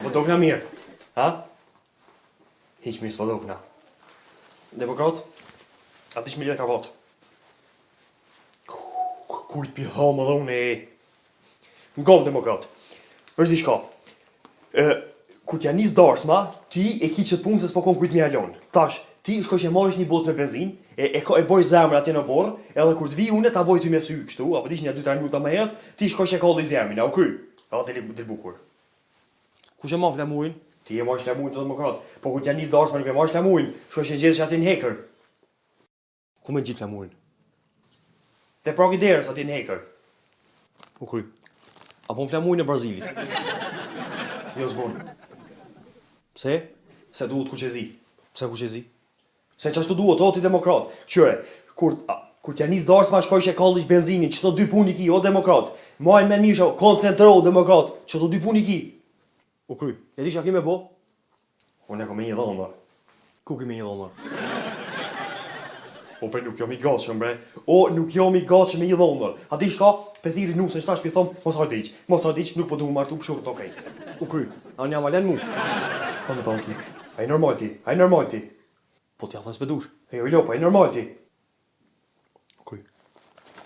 Po dokna mirë. Ha? Hiq mirë s'po dokna. Demokrat? A ti shmilje ka votë? Kujt pi thomë dhe unë e... Në kom, demokrat. është diçka. Kur t'ja nis darsma, ti e ki qëtë punë se s'po kon kujt mi alon. Tash, ti shko që marrish një bocë me benzin, e boj zemrë atje në borë, edhe kur t'vi une ta boj ty me sy kështu, apo dish një 2-3 minuta më herët, ti shko që kolli zemrin, a u kry. A të bukur. Kush e ma flamurin? Ti e marrë flamurin të demokrat. Po kur t'ja nis darsma nuk e marrë flamurin, shko që gjithë që atje në hekër. Ku me gjithë flamurin? Te pragi derës atje në hekër. U kry. Apo në flamurin e Brazilit. Jo zbon. Pse? Se duhet kuqezi. Pse kuqezi? Se qashtu duhet, o ti demokrat. Qyre, kur t'ja nis darsma shkoj që kallish benzinin, që të dy puni ki, o demokrat. Majnë me misha, koncentrohu demokrat, që të dy puni ki. U kry, e di që a ki me bo? Unë e ko me një dhondër. Ku ki me një dhondër? O bre, nuk jom i gatshëm bre. O, nuk jom i gatshëm me një dhondër. A di shka, pe thiri nusën shtash pi thom, mos hajdiq, nuk po du martu pëshurë të okej. U kry, a një amalen mu. Po me tonë ti, a i normal ti. Po t'ja thës pe dush. Jo, pa i normal ti.